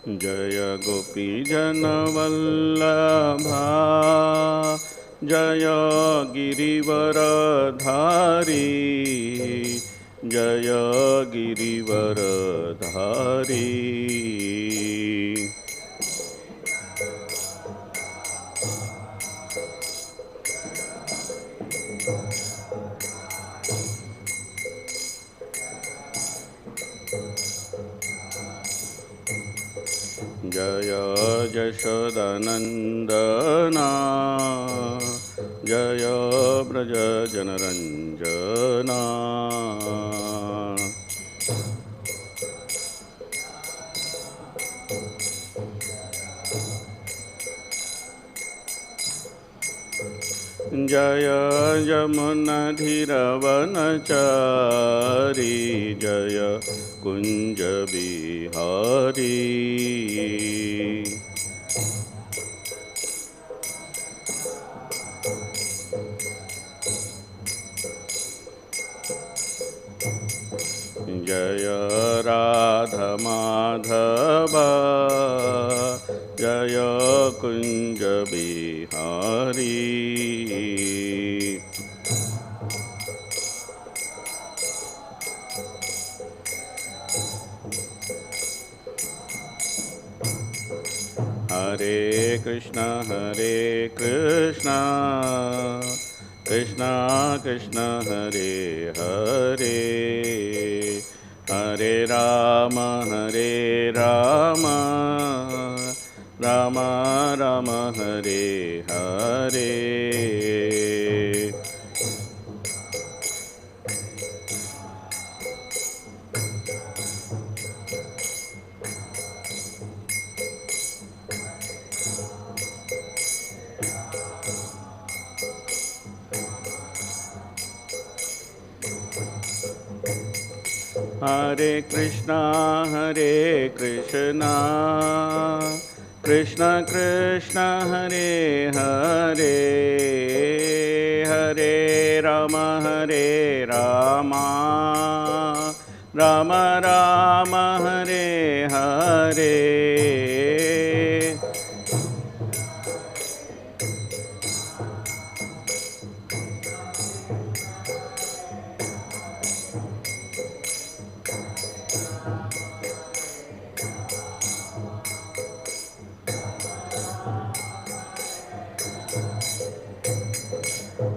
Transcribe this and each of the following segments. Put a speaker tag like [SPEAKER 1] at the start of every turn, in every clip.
[SPEAKER 1] Jai गोपीजनवल्लभा Jai Girivardhari Jai Girivardhari. Jai यशोदानन्दना Jai व्रजजनरञ्जना। Jai यमुनाधिरवनचारी Jai Kunjbihari. Jai राधमाधवा Jai Kunjbihari. Hare Krishna Krishna Krishna Hare Hare Hare Ram Ram Ram Hare Hare. Hare Krishna Krishna Krishna Hare Hare Hare Ram Ram Ram Hare Hare.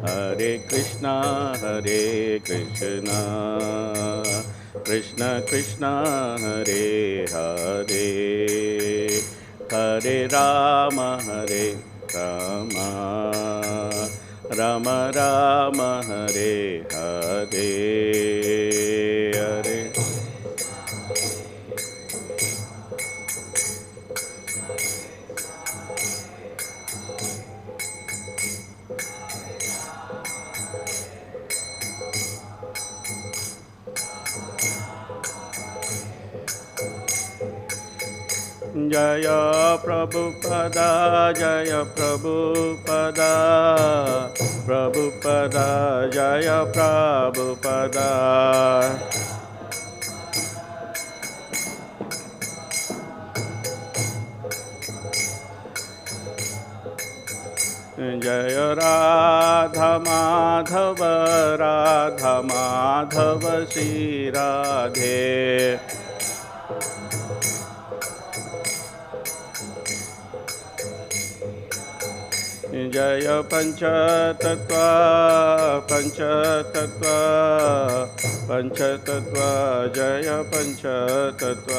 [SPEAKER 1] Hare Krishna Krishna Krishna Hare Hare Hare Ram Ram Ram Hare Hare Hare. Jai Prabhupada Jai Prabhupada Prabhupada Jai Prabhupada. Jai Radha Madhav Shri Radhe. Jai Panchtatva Jai Panchtatva.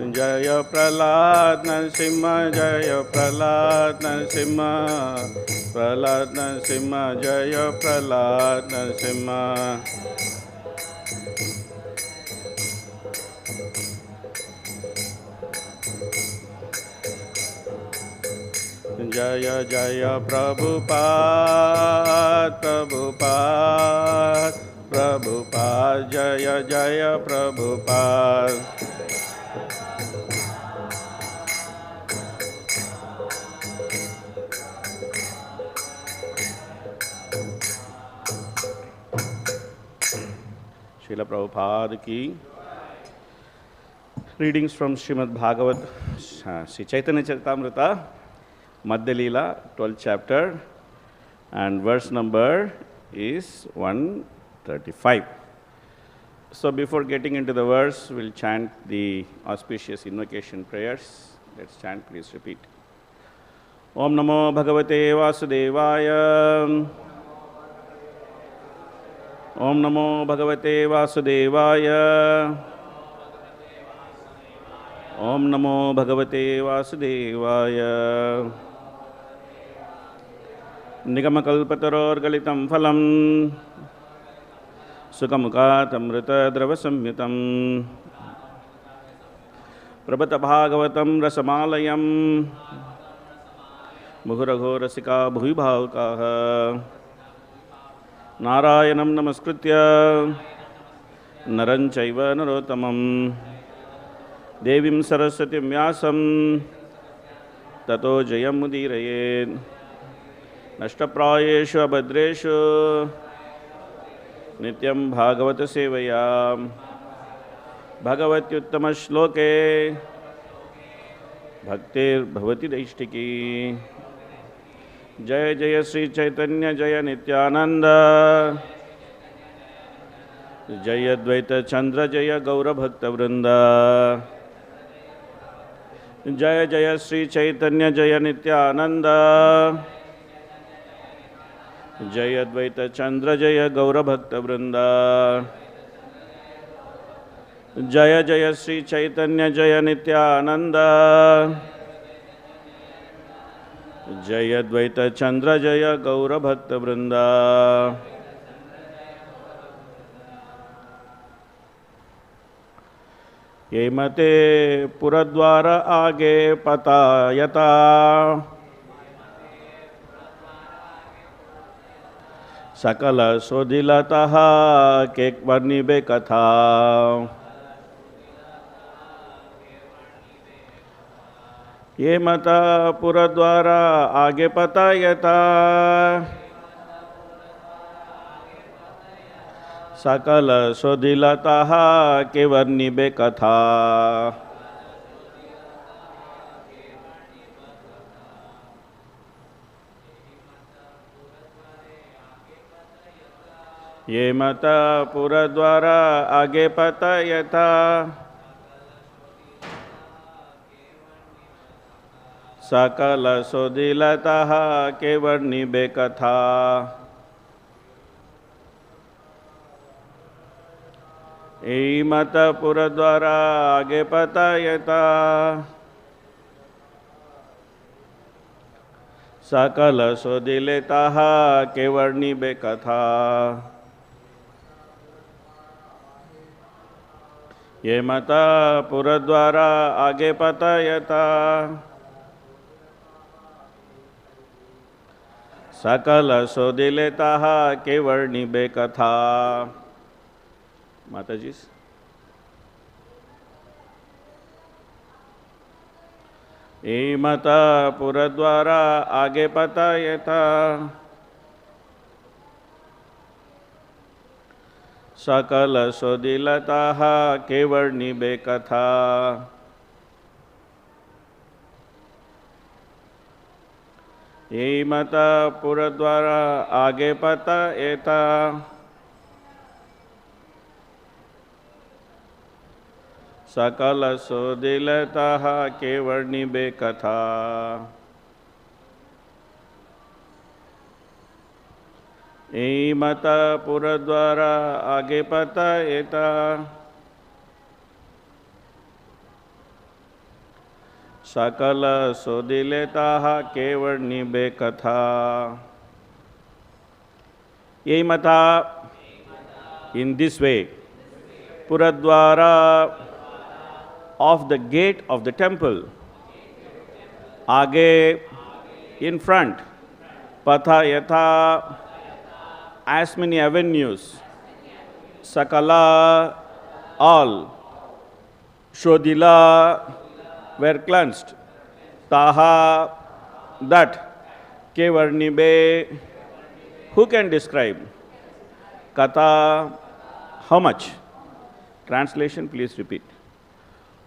[SPEAKER 1] Jai Prahlad Narasimha Jai Prahlad Narasimha Jai Prahlad Narasimha. Jai Jai Prabhupada Jai Jai Prabhupada. Srila Prabhupada ki. Readings from Srimad Bhagavatam, Sri Chaitanya Charitamrita, Madhya Lila, 12th chapter, and verse number is 135. So before getting into the verse, we'll chant the auspicious invocation prayers. Let's chant, please repeat. Om Namo Bhagavate Vasudevaya. Om Namo Bhagavate Vasudevaya. Om Namo Bhagavate Vasudevaya. Nigamakalpataror galitam phalam Sukamukat amrita dravasamyutam Prabhata Bhagavatam rasamalayam Muhuragho rasika bhuvibhavkaha Narayanam namaskritya Naranchaiva narotamam Devim Saraswatim Vyasam Tato Jayam Mudirayet Nashtaprayeshu Abhadreshu Nityam Bhagavata Sevaya Bhagavatyuttama Shloke Bhaktir Bhavati Daishtiki Jaya Jaya Sri Chaitanya Jaya Nityananda Jaya Dvaita Chandra Jaya Gaura Bhakta Vrinda Jaya Jaya Sri Chaitanya Jaya Nityananda Jaya Dvaita Chandra Jaya Gaura Bhakta Vrinda Jaya Jaya Sri Chaitanya Jaya Nityananda Jaya Dvaita Chandra Jaya Gaura Bhakta Vrinda Yemate Puradwara Age Patayata Sakala Sodilataha Kekvarnibe Katha Yemata Puradwara Age Patayata Sakala Sodilataha Kevarnibe Katha Yemata Puradwara Age Patayata Sakala Sodilataha Kevarnibe Katha Yemata Puradwara Age Patayata Sakala Sodilataha Kevarnibe Katha Yemata Puradwara Age Patayata Sakala Sodilataha Kevarnibe Katha Matajis. Yemata Puradwara Age Patayata Sakala Sodilataha Kevarnibe Katha Yemata Puradwara Age Patayata Sakala Sodilataha Kevarnibe Katha Yemata Puradwara Age Patayata Sakala Sodilataha Kevarnibe Katha Yemata in this way Puradwara of the gate of the temple Age in front Pathayata as many avenues Sakala all Shodila were cleansed Taha that Kevarnibe who can describe Katha how much Translation, please repeat.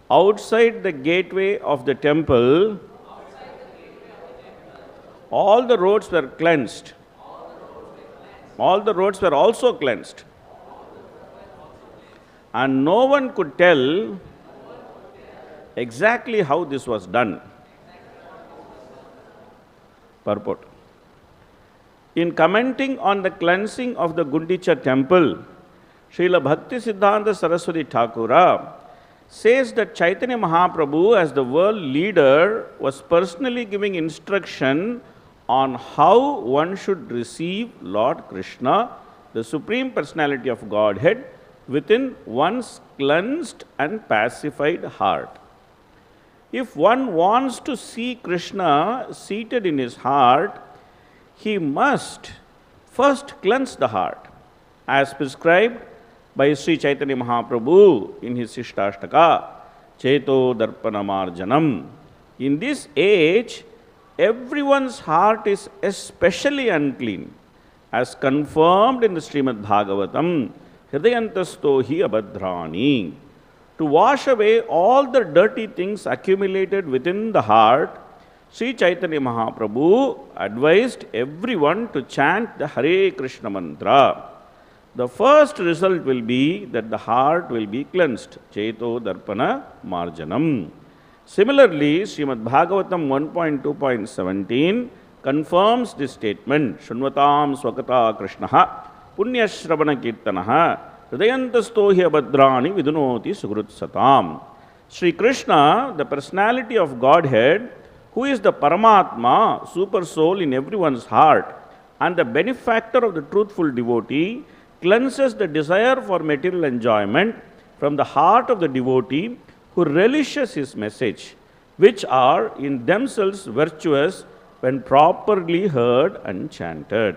[SPEAKER 1] Outside the gateway of the temple, all the roads were cleansed. All the roads were also cleansed. And no one could tell exactly how this was done. Purport. In commenting on the cleansing of the Gundicha temple, Srila Bhakti Siddhanta Saraswati Thakura says that Chaitanya Mahaprabhu, as the world leader, was personally giving instruction on how one should receive Lord Krishna, the Supreme Personality of Godhead, within one's cleansed and pacified heart. If one wants to see Krishna seated in his heart, he must first cleanse the heart, as prescribed by Sri Chaitanya Mahaprabhu in his Sishtashtaka, Cheto Darpana Marjanam. In this age, everyone's heart is especially unclean, as confirmed in the Srimad Bhagavatam, Hridayantasto hi abhadrani. To wash away all the dirty things accumulated within the heart, Sri Chaitanya Mahaprabhu advised everyone to chant the Hare Krishna mantra. The first result will be that the heart will be cleansed. Cheto Darpana Marjanam. Similarly, Srimad Bhagavatam 1.2.17 confirms this statement. Shunvatam Swakata Krishnaha Punyashravana Kirtanaha Hridayantasto hi abhadrani vidunoti sugrut satam. Sri Krishna, the personality of Godhead, who is the Paramatma, super soul in everyone's heart, and the benefactor of the truthful devotee, cleanses the desire for material enjoyment from the heart of the devotee who relishes his message, which are in themselves virtuous when properly heard and chanted.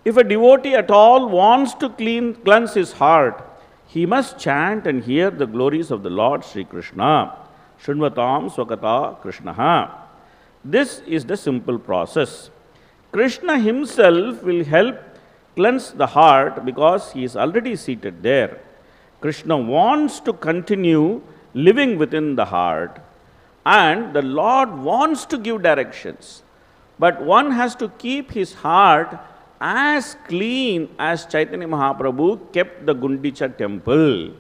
[SPEAKER 1] If a devotee at all wants to cleanse his heart, he must chant and hear the glories of the Lord Sri Krishna. Shunvatam Swakata Krishnaha. This is the simple process. Krishna himself will help cleanse the heart because he is already seated there. Krishna wants to continue living within the heart, and the Lord wants to give directions. But one has to keep his heart as clean as Chaitanya Mahaprabhu kept the Gundicha temple.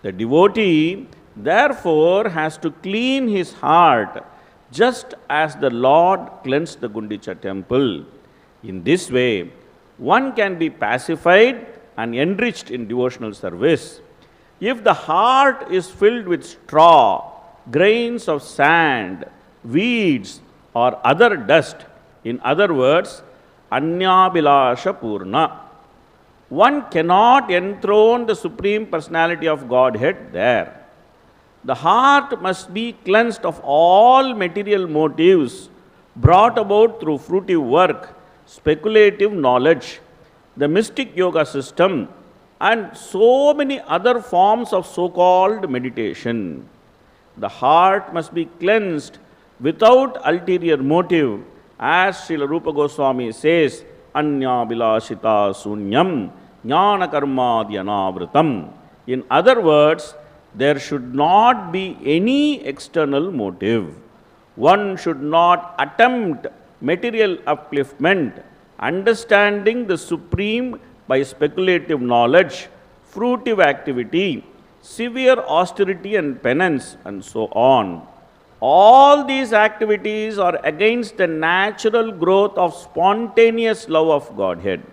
[SPEAKER 1] The devotee therefore has to clean his heart just as the Lord cleansed the Gundicha temple. In this way, one can be pacified and enriched in devotional service. If the heart is filled with straw, grains of sand, weeds, or other dust, in other words, Anyabhilasha Purna, one cannot enthrone the Supreme Personality of Godhead there. The heart must be cleansed of all material motives brought about through fruitive work, speculative knowledge, the mystic yoga system, and so many other forms of so-called meditation. The heart must be cleansed without ulterior motive, as Srila Rupa Goswami says, Anya Bilashita Sunyam Jnana Karmadi Anavritam. In other words, there should not be any external motive. One should not attempt material upliftment, understanding the Supreme by speculative knowledge, fruitive activity, severe austerity and penance, and so on. All these activities are against the natural growth of spontaneous love of Godhead.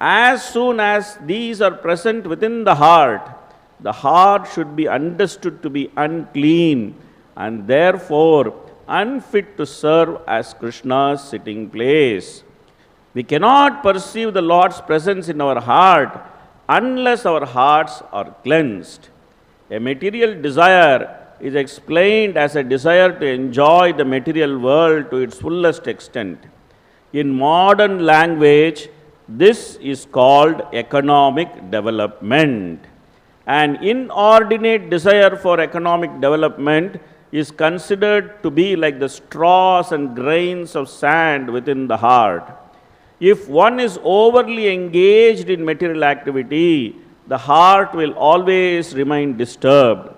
[SPEAKER 1] As soon as these are present within the heart should be understood to be unclean and therefore unfit to serve as Krishna's sitting place. We cannot perceive the Lord's presence in our heart unless our hearts are cleansed. A material desire is explained as a desire to enjoy the material world to its fullest extent. In modern language, this is called economic development. An inordinate desire for economic development is considered to be like the straws and grains of sand within the heart. If one is overly engaged in material activity, the heart will always remain disturbed.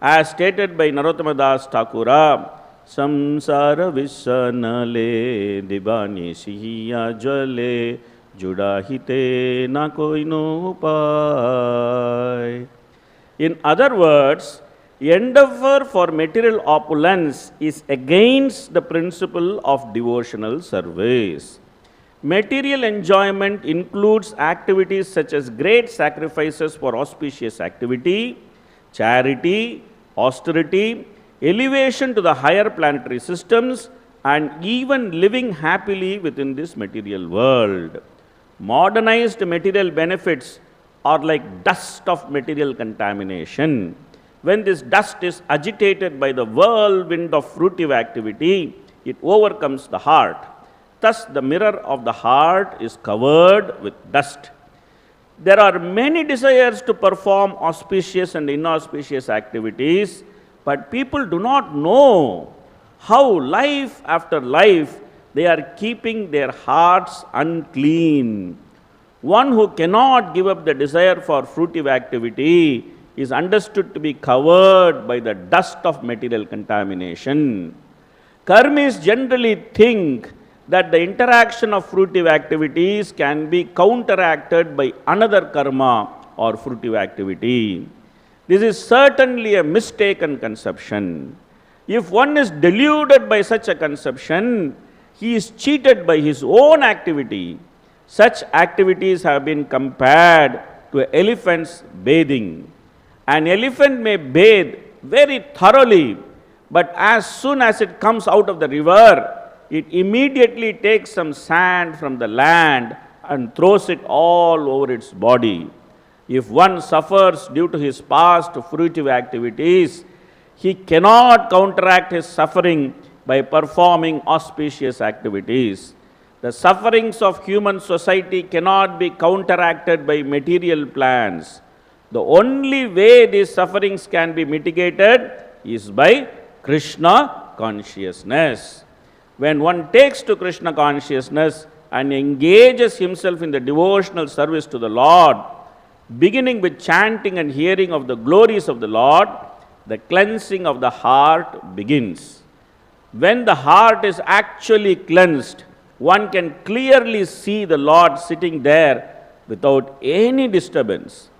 [SPEAKER 1] As stated by Narottama Das Thakura, Samsara Visanale Dibani Siya Jale Judahite Na Koi No Upai. In other words, endeavor for material opulence is against the principle of devotional service. Material enjoyment includes activities such as great sacrifices for auspicious activity, charity, austerity, elevation to the higher planetary systems, and even living happily within this material world. Modernized material benefits are like dust of material contamination. When this dust is agitated by the whirlwind of fruitive activity, it overcomes the heart. Thus, the mirror of the heart is covered with dust. There are many desires to perform auspicious and inauspicious activities, but people do not know how life after life they are keeping their hearts unclean. One who cannot give up the desire for fruitive activity is understood to be covered by the dust of material contamination. Karmis generally think that the interaction of fruitive activities can be counteracted by another karma or fruitive activity. This is certainly a mistaken conception. If one is deluded by such a conception, he is cheated by his own activity. Such activities have been compared to an elephant's bathing. An elephant may bathe very thoroughly, but as soon as it comes out of the river, it immediately takes some sand from the land and throws it all over its body. If one suffers due to his past fruitive activities, he cannot counteract his suffering by performing auspicious activities. The sufferings of human society cannot be counteracted by material plans. The only way these sufferings can be mitigated is by Krishna consciousness. When one takes to Krishna consciousness and engages himself in the devotional service to the Lord, beginning with chanting and hearing of the glories of the Lord, the cleansing of the heart begins. When the heart is actually cleansed, one can clearly see the Lord sitting there without any disturbance.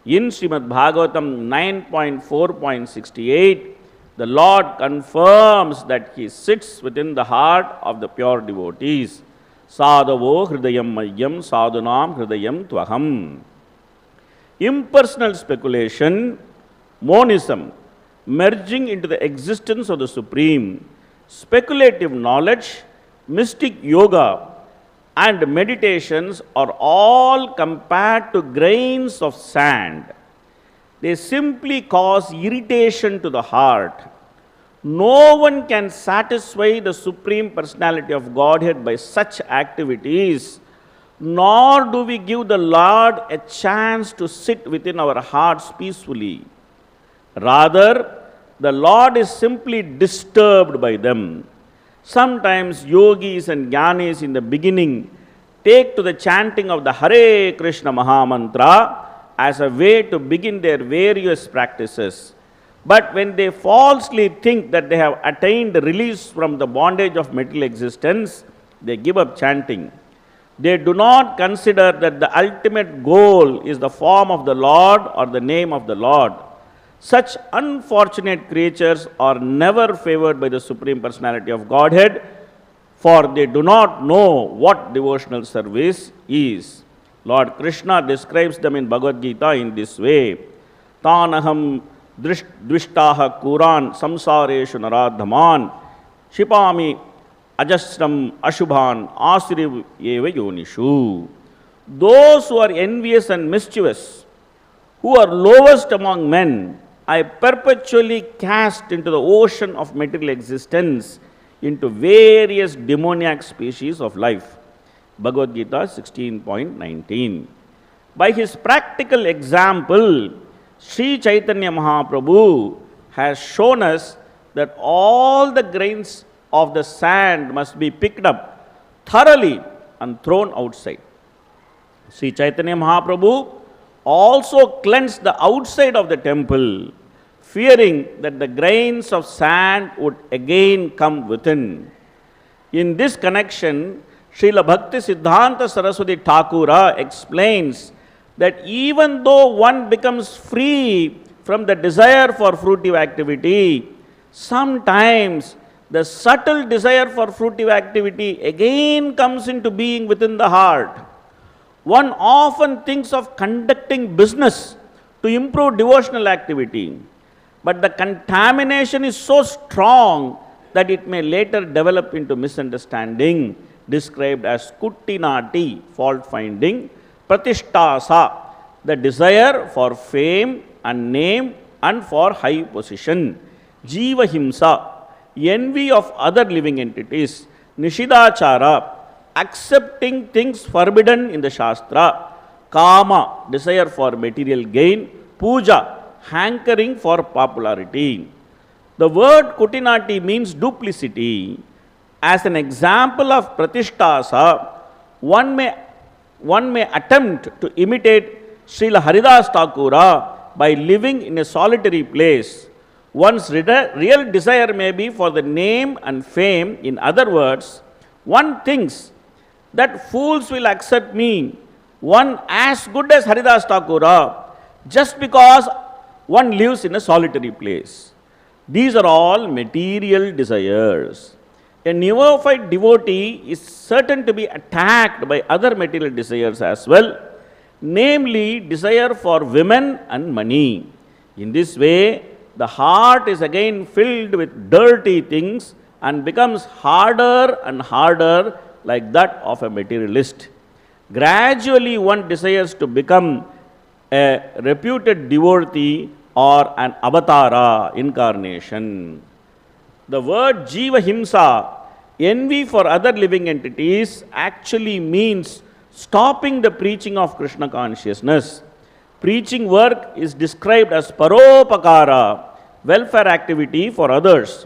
[SPEAKER 1] In Srimad Bhagavatam 9.4.68, the Lord confirms that He sits within the heart of the pure devotees. Sadhavo hridayam mayyam sadhunam hridayam tvaham. Impersonal speculation, monism, merging into the existence of the Supreme, speculative knowledge, mystic yoga, and meditations are all compared to grains of sand. They simply cause irritation to the heart. No one can satisfy the Supreme Personality of Godhead by such activities, nor do we give the Lord a chance to sit within our hearts peacefully. Rather, the Lord is simply disturbed by them. Sometimes yogis and jnanis in the beginning take to the chanting of the Hare Krishna Mahamantra as a way to begin their various practices. But when they falsely think that they have attained release from the bondage of material existence, they give up chanting. They do not consider that the ultimate goal is the form of the Lord or the name of the Lord. Such unfortunate creatures are never favored by the Supreme Personality of Godhead, for they do not know what devotional service is. Lord Krishna describes them in Bhagavad Gita in this way. Tanaham dvishtaha kuran samsareshu naradhaman shipami ajasram ashubhan asiriv eva yonishu. Those who are envious and mischievous, who are lowest among men, I perpetually cast into the ocean of material existence, into various demoniac species of life. Bhagavad Gita 16.19. By his practical example, Sri Chaitanya Mahaprabhu has shown us that all the grains of the sand must be picked up thoroughly and thrown outside. Sri Chaitanya Mahaprabhu also cleansed the outside of the temple, fearing that the grains of sand would again come within. In this connection, Srila Bhakti Siddhanta Saraswati Thakura explains that even though one becomes free from the desire for fruitive activity, sometimes the subtle desire for fruitive activity again comes into being within the heart. One often thinks of conducting business to improve devotional activity, but the contamination is so strong that it may later develop into misunderstanding, described as kuttinati, fault finding, pratishtasa, the desire for fame and name and for high position, jiva himsa, envy of other living entities, nishidachara, accepting things forbidden in the Shastra, kama, desire for material gain, puja, hankering for popularity. The word kutinati means duplicity. As an example of pratishtasa, one may attempt to imitate Srila Haridas Thakura by living in a solitary place. One's real desire may be for the name and fame. In other words, one thinks that fools will accept me, one as good as Haridas Thakura, just because one lives in a solitary place. These are all material desires. A neophyte devotee is certain to be attacked by other material desires as well, namely desire for women and money. In this way, the heart is again filled with dirty things and becomes harder and harder, like that of a materialist. Gradually, one desires to become a reputed devotee or an avatara, incarnation. The word jiva himsa, envy for other living entities, actually means stopping the preaching of Krishna consciousness. Preaching work is described as paropakara, welfare activity for others.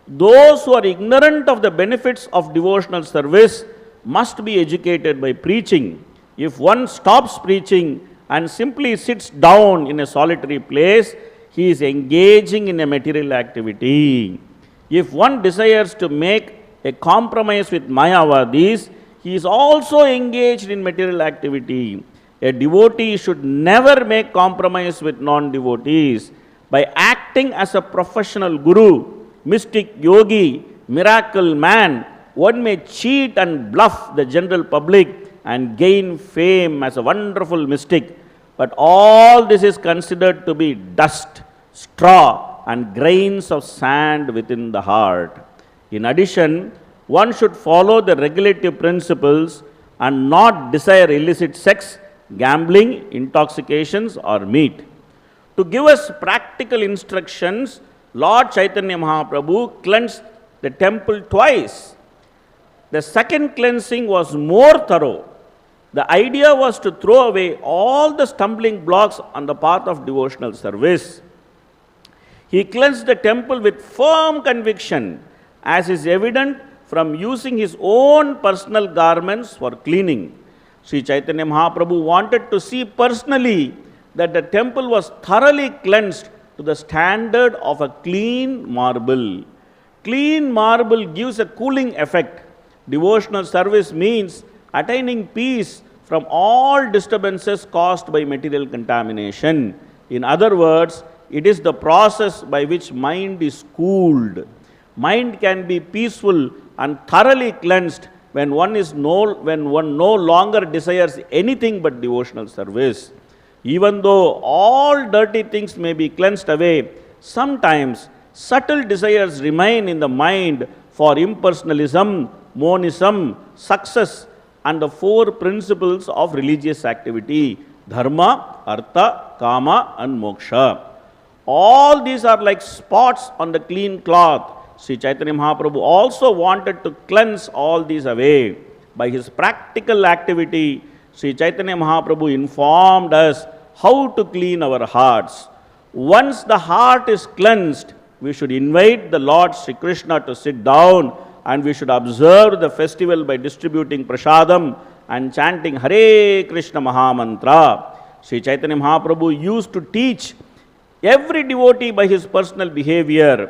[SPEAKER 1] Those who are ignorant of the benefits of devotional service must be educated by preaching. If one stops preaching and simply sits down in a solitary place, he is engaging in a material activity. If one desires to make a compromise with Mayavadis, he is also engaged in material activity. A devotee should never make compromise with non-devotees. By acting as a professional guru, mystic, yogi, miracle man, one may cheat and bluff the general public and gain fame as a wonderful mystic. But all this is considered to be dust, straw, and grains of sand within the heart. In addition, one should follow the regulative principles and not desire illicit sex, gambling, intoxications, or meat. To give us practical instructions, Lord Chaitanya Mahaprabhu cleansed the temple twice. The second cleansing was more thorough. The idea was to throw away all the stumbling blocks on the path of devotional service. He cleansed the temple with firm conviction, as is evident from using his own personal garments for cleaning. Sri Chaitanya Mahaprabhu wanted to see personally that the temple was thoroughly cleansed to the standard of a clean marble. Clean marble gives a cooling effect. Devotional service means attaining peace from all disturbances caused by material contamination. In other words, it is the process by which mind is cooled. Mind can be peaceful and thoroughly cleansed when one no longer desires anything but devotional service. Even though all dirty things may be cleansed away, sometimes subtle desires remain in the mind for impersonalism, monism, success, and the four principles of religious activity: dharma, artha, kama, and moksha. All these are like spots on the clean cloth. Sri Chaitanya Mahaprabhu also wanted to cleanse all these away. By his practical activity, Sri Chaitanya Mahaprabhu informed us how to clean our hearts. Once the heart is cleansed, we should invite the Lord Sri Krishna to sit down, and we should observe the festival by distributing prasadam and chanting Hare Krishna Mahamantra. Sri Chaitanya Mahaprabhu used to teach every devotee by his personal behavior.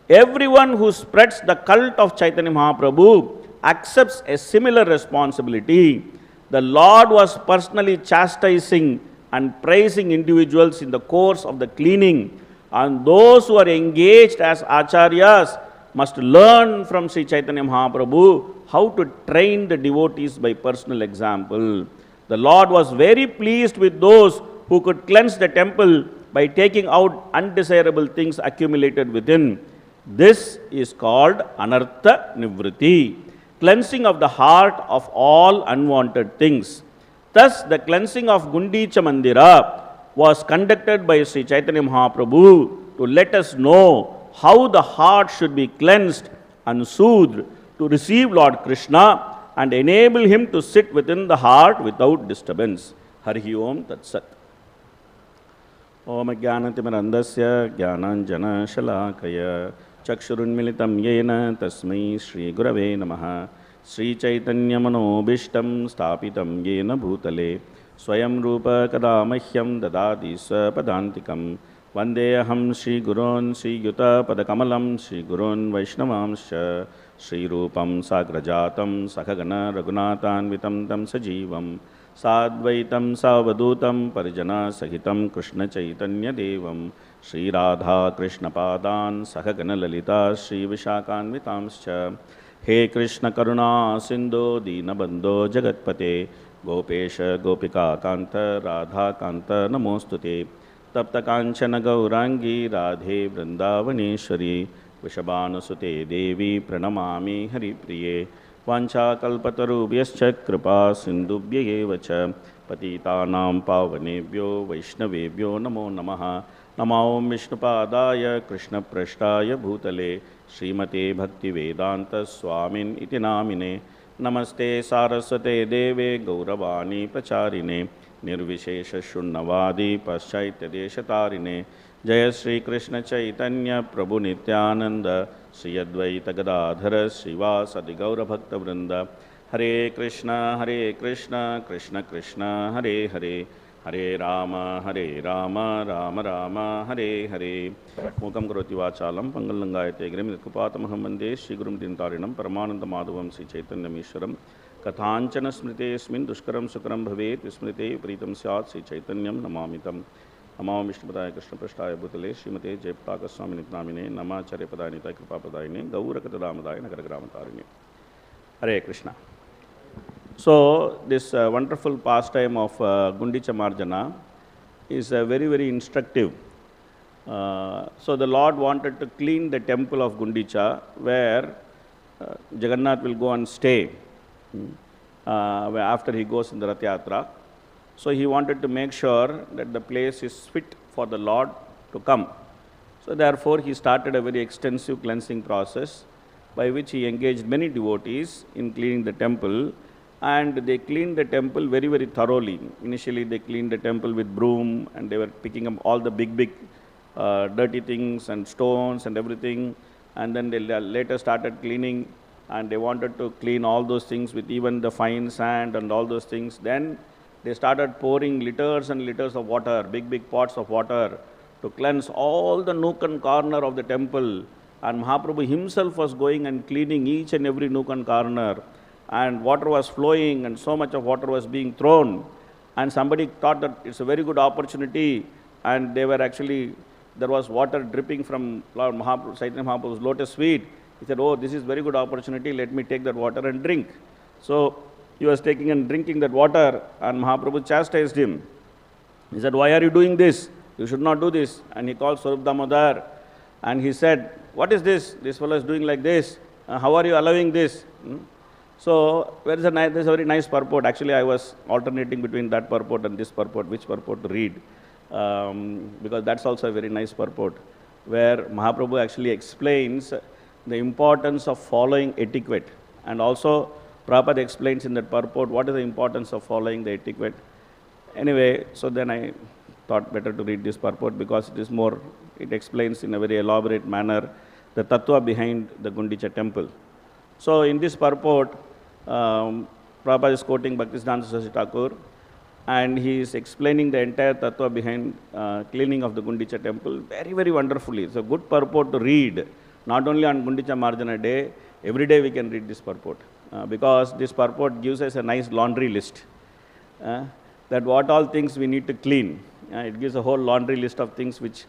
[SPEAKER 1] Everyone who spreads the cult of Chaitanya Mahaprabhu accepts a similar responsibility. The Lord was personally chastising and praising individuals in the course of the cleaning, and those who are engaged as acharyas must learn from Sri Chaitanya Mahaprabhu how to train the devotees by personal example. The Lord was very pleased with those who could cleanse the temple by taking out undesirable things accumulated within. This is called anartha nivritti, cleansing of the heart of all unwanted things. Thus, the cleansing of Gundicha Mandira was conducted by Sri Chaitanya Mahaprabhu to let us know how the heart should be cleansed and soothed to receive Lord Krishna and enable him to sit within the heart without disturbance. Hari Om Tat Sat. Om Jnanatimandasya Jnananjana Shalakaya Chakshurunmilitam Yena Tasmai Shri Gurave Namaha Sri Chaitanya Manobishtam Stapitam Yena Bhutale Swayam Rupa Kadamahyam Dadadi Swapadantikam Vandeham Shri Gurun Sri Yuta Padakamalam Shri Gurun Vaishnavamsha Shri Rupam Sagrajatam Sakhagana Raghunathanvitam Tam Sajivam Sadvaitam Savadutam Parijana Sahitam Krishna Chaitanya Devam Shri Radha Krishna Padan Sakhagana Lalita Shri Vishakanvitamscha He Krishna Karuna Sindhu Dinabandho Jagatpate Gopesha Gopika Kanta Radha Kanta Namostute Tapta Kanchana Gaurangi Radhe Vrindavaneshwari Vishabhanusute Devi Pranamami Hari Priye Vancha Kalpatarubhyascha Kripa Sindhubhya Evacha Patitanam Pavanebhyo Vaishnavebhyo Namo Namaha Namo Vishnupadaya Krishna Prashtaya Bhutale Srimate Bhakti Vedanta Swamin Iti Namine Namaste Saraswate Deve Gauravani Pracharine Nirvishesha Shunnavadi Paschaittya Deshatarine Jaya Sri Krishna Chaitanya Prabhu Nityananda Sri Advaita Gadadhara Srivasadi Gaura Bhakta Vrinda Hare Krishna Krishna Krishna Hare Hare Hare Rama Rama Rama Hare Hare Mukam Karoti Vachalam Pangalangayate Grim Kupatamaham Vande Shri Gurum Dintarinam Paramananda Madhavam Sri Chaitanya Mishwaram Kathanchana Smrite Esmin Dushkaram Sukram Bhavet Vismrite Pritam Syat Sri Chaitanyam Namamitam Namo Vishnupadaya Krishna Prashtaya Bhutale Srimate Jayapataka Swami Nitnamine Namacharya Padanita Kripa Padayine Gaurakatadamadaya Nagaragramatarini Hare Krishna. So, this wonderful pastime of Gundicha Marjana is very instructive. So, the Lord wanted to clean the temple of Gundicha where Jagannath will go and stay after he goes in the Rath Yatra. So, he wanted to make sure that the place is fit for the Lord to come. So, therefore, he started a very extensive cleansing process by which he engaged many devotees in cleaning the temple, and they cleaned the temple very thoroughly. Initially, they cleaned the temple with broom, and they were picking up all the big dirty things and stones and everything, and then they later started cleaning, and they wanted to clean all those things with even the fine sand and all those things. Then they started pouring liters and liters of water, big pots of water, to cleanse all the nook and corner of the temple. And Mahaprabhu himself was going and cleaning each and every nook and corner. And water was flowing, and so much of water was being thrown. And somebody thought that it's a very good opportunity, and they were actually, there was water dripping from Lord Mahaprabhu, Chaitanya Mahaprabhu's lotus feet. He said, oh, this is very good opportunity, let me take that water and drink. So, he was taking and drinking that water, and Mahaprabhu chastised him. He said, why are you doing this? You should not do this. And he called Swarup Damodar, and he said, what is this? This fellow is doing like this. How are you allowing this? So, there's a very nice purport. Actually, I was alternating between that purport and this purport, which purport to read, because that's also a very nice purport, where Mahaprabhu actually explains the importance of following etiquette, and also Prabhupada explains in that purport what is the importance of following the etiquette. Anyway, so then I thought better to read this purport because it is more, it explains in a very elaborate manner the tattva behind the Gundicha temple. So in this purport, Prabhupada is quoting Bhaktisiddhanta Saraswati Thakur, and he is explaining the entire tattva behind cleaning of the Gundicha temple very, very wonderfully. It's a good purport to read, not only on Gundicha Marjana day, every day we can read this purport, because this purport gives us a nice laundry list, that what all things we need to clean. It gives a whole laundry list of things which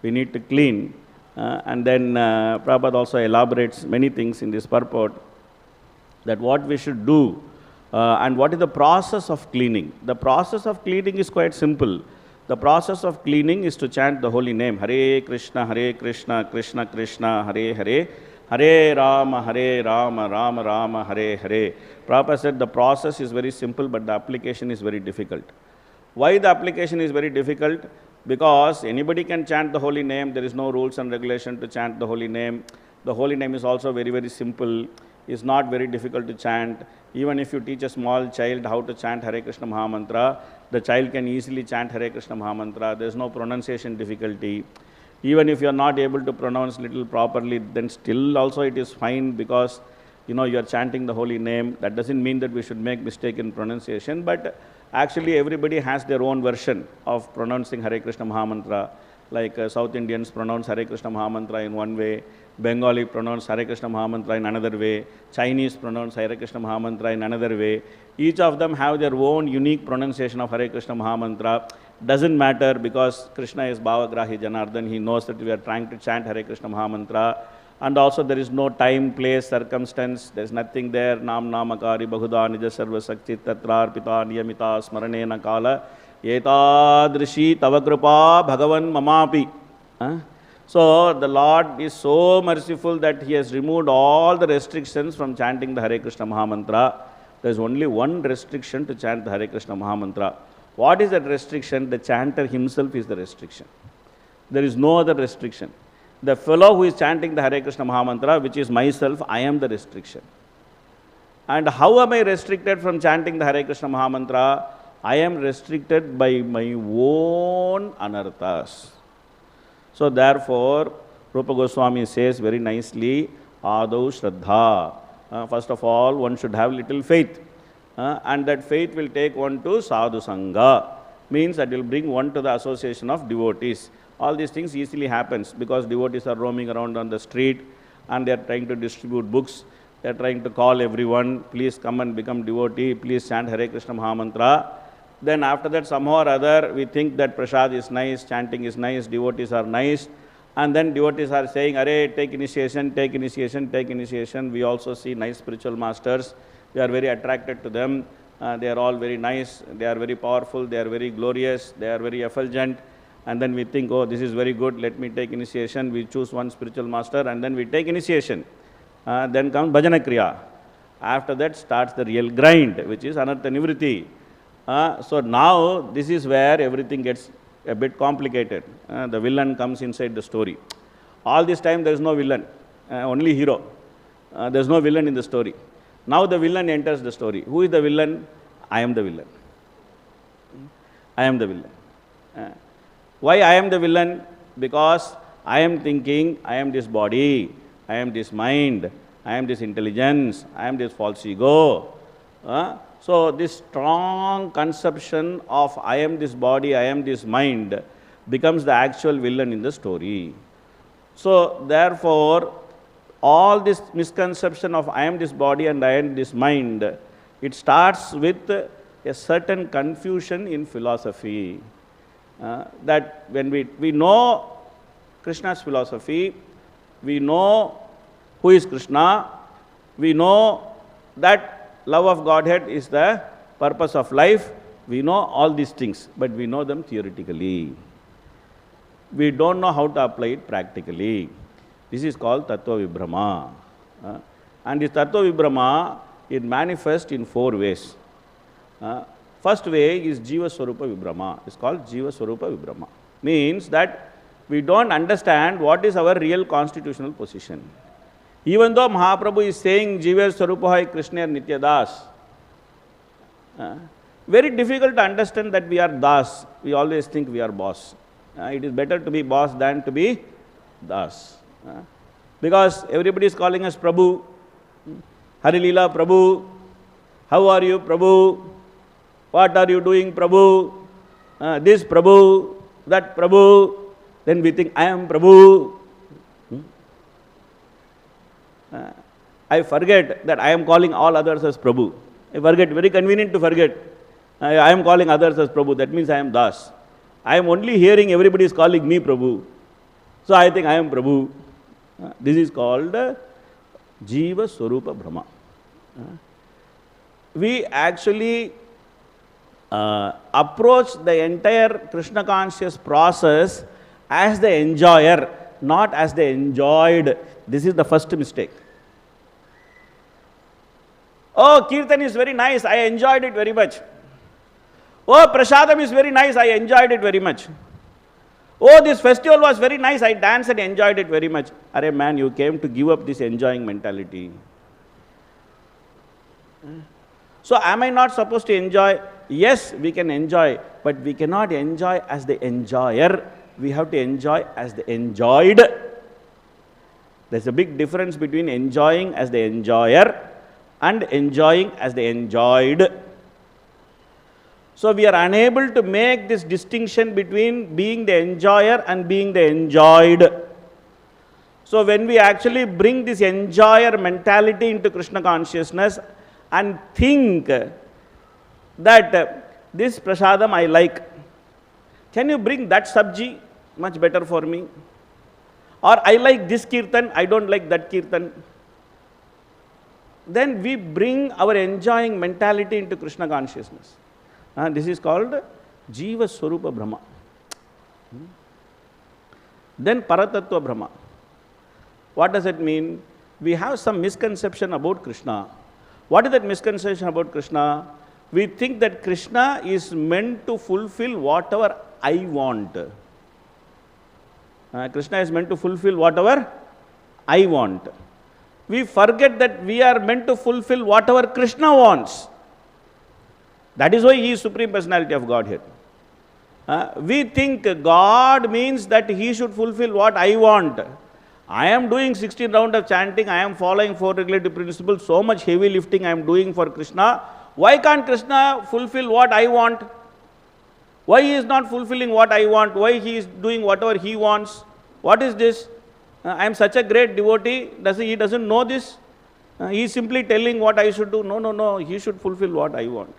[SPEAKER 1] we need to clean, and then Prabhupada also elaborates many things in this purport, that what we should do, and what is the process of cleaning. The process of cleaning is quite simple. The process of cleaning is to chant the holy name, Hare Krishna, Krishna Krishna, Hare Hare, Hare Rama, Rama Rama, Hare Hare. Prabhupada said the process is very simple, but the application is very difficult. Why the application is very difficult? Because anybody can chant the holy name. There is no rules and regulation to chant the holy name. The holy name is also very, very simple. It's not very difficult to chant. Even if you teach a small child how to chant Hare Krishna Mahamantra, the child can easily chant Hare Krishna Mahamantra. There is no pronunciation difficulty. Even if you are not able to pronounce little properly, then still also it is fine, because you are chanting the holy name. That doesn't mean that we should make mistake in pronunciation, but actually everybody has their own version of pronouncing Hare Krishna Mahamantra. Like South Indians pronounce Hare Krishna Mahamantra in one way, Bengali pronounce Hare Krishna Mahamantra in another way, Chinese pronounce Hare Krishna Mahamantra in another way. Each of them have their own unique pronunciation of Hare Krishna Mahamantra. Doesn't matter, because Krishna is Bhavagrahi Janardhan. He knows that we are trying to chant Hare Krishna Mahamantra. And also there is no time, place, circumstance. There is nothing there. Nam Namakari Bahuda Nija Sarva Sakti Tatrar Pita Niyamita Smaranena Kala Etadrishi Tavakrupa Bhagavan Mamapi. So the Lord is so merciful that He has removed all the restrictions from chanting the Hare Krishna Mahamantra. There is only one restriction to chant the Hare Krishna Mahamantra. What is that restriction? The chanter himself is the restriction. There is no other restriction. The fellow who is chanting the Hare Krishna Mahamantra, which is myself, I am the restriction. And how am I restricted from chanting the Hare Krishna Mahamantra? I am restricted by my own anarthas. So therefore, Rupa Goswami says very nicely, Adau Shraddha. First of all, one should have little faith. And that faith will take one to sadhu sangha, means that will bring one to the association of devotees. All these things easily happens, because devotees are roaming around on the street and they are trying to distribute books. They are trying to call everyone, please come and become devotee, please chant Hare Krishna Mahamantra. Then after that, somehow or other, we think that prasad is nice, chanting is nice, devotees are nice. And then devotees are saying, Arey, take initiation, take initiation, take initiation. We also see nice spiritual masters. We are very attracted to them. They are all very nice. They are very powerful. They are very glorious. They are very effulgent. And then we think, oh, this is very good. Let me take initiation. We choose one spiritual master and then we take initiation. Then comes bhajana kriya. After that starts the real grind, which is anartha nivritti. So now this is where everything gets a bit complicated. The villain comes inside the story. All this time there is no villain, only hero. There is no villain in the story. Now the villain enters the story. Who is the villain? I am the villain. I am the villain. Why I am the villain? Because I am thinking, I am this body, I am this mind, I am this intelligence, I am this false ego. So this strong conception of I am this body, I am this mind becomes the actual villain in the story. So therefore, all this misconception of I am this body and I am this mind, it starts with a certain confusion in philosophy. That when we know Krishna's philosophy, we know who is Krishna, we know that love of Godhead is the purpose of life, we know all these things, but we know them theoretically. We don't know how to apply it practically. This is called Tattva Vibhrama. And this Tattva Vibhrama, it manifests in 4 ways. First way is Jiva Swarupa Vibhrama. It's called Jiva Swarupa Vibhrama. Means that we don't understand what is our real constitutional position. Even though Mahaprabhu is saying Jiva Swarupa Hai Krishna Nitya Das, very difficult to understand that we are Das. We always think we are boss. It is better to be boss than to be Das. Because everybody is calling us Prabhu. Harilila Prabhu. How are you, Prabhu? What are you doing, Prabhu? This Prabhu, that Prabhu. Then we think, I am Prabhu. I forget that I am calling all others as Prabhu. I forget, very convenient to forget. I am calling others as Prabhu. That means I am Das. I am only hearing everybody is calling me Prabhu. So I think I am Prabhu. This is called Jiva Swarupa Brahma. We actually approach the entire Krishna conscious process as the enjoyer, not as the enjoyed. This is the first mistake. Oh, kirtan is very nice, I enjoyed it very much. Oh, prasadam is very nice, I enjoyed it very much. Oh, this festival was very nice, I danced and enjoyed it very much. Arey man, you came to give up this enjoying mentality. So am I not supposed to enjoy? Yes, we can enjoy, but we cannot enjoy as the enjoyer. We have to enjoy as the enjoyed. There's a big difference between enjoying as the enjoyer and enjoying as the enjoyed. So we are unable to make this distinction between being the enjoyer and being the enjoyed. So when we actually bring this enjoyer mentality into Krishna consciousness and think that this prasadam I like, can you bring that sabji? Much better for me. Or I like this kirtan, I don't like that kirtan. Then we bring our enjoying mentality into Krishna consciousness. This is called Jiva Swarupa Brahma. Then Paratattva Brahma. What does it mean? We have some misconception about Krishna. What is that misconception about Krishna? We think that Krishna is meant to fulfill whatever I want. Krishna is meant to fulfill whatever I want. We forget that we are meant to fulfill whatever Krishna wants. That is why he is Supreme Personality of Godhead. We think God means that he should fulfill what I want. I am doing 16 rounds of chanting, I am following 4 regulative principles, so much heavy lifting I am doing for Krishna. Why can't Krishna fulfill what I want? Why he is not fulfilling what I want? Why he is doing whatever he wants? What is this? I am such a great devotee. He doesn't know this? He is simply telling what I should do. No. He should fulfill what I want.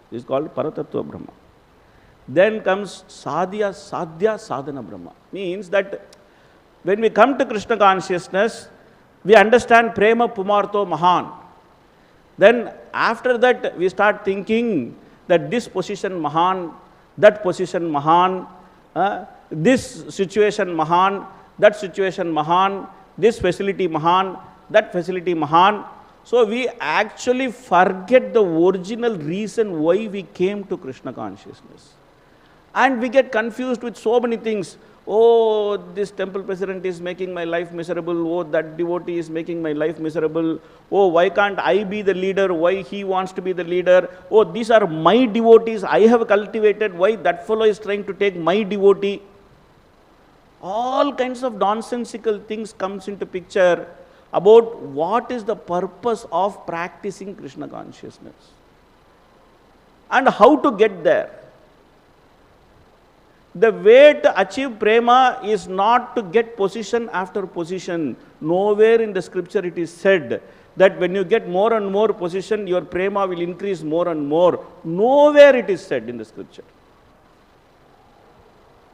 [SPEAKER 1] This is called Paratattva Brahma. Then comes Sadhya Sadhana Brahma. Means that when we come to Krishna consciousness, we understand Prema Pumarto Mahan. Then after that we start thinking that this position Mahan, that position Mahan, this situation Mahan, that situation Mahan, this facility Mahan, that facility Mahan. So we actually forget the original reason why we came to Krishna consciousness. And we get confused with so many things. Oh, this temple president is making my life miserable. Oh, that devotee is making my life miserable. Oh, why can't I be the leader? Why he wants to be the leader? Oh, these are my devotees I have cultivated. Why that fellow is trying to take my devotee? All kinds of nonsensical things comes into picture about what is the purpose of practicing Krishna consciousness and how to get there. The way to achieve prema is not to get position after position. Nowhere in the scripture it is said that when you get more and more position, your prema will increase more and more. Nowhere it is said in the scripture.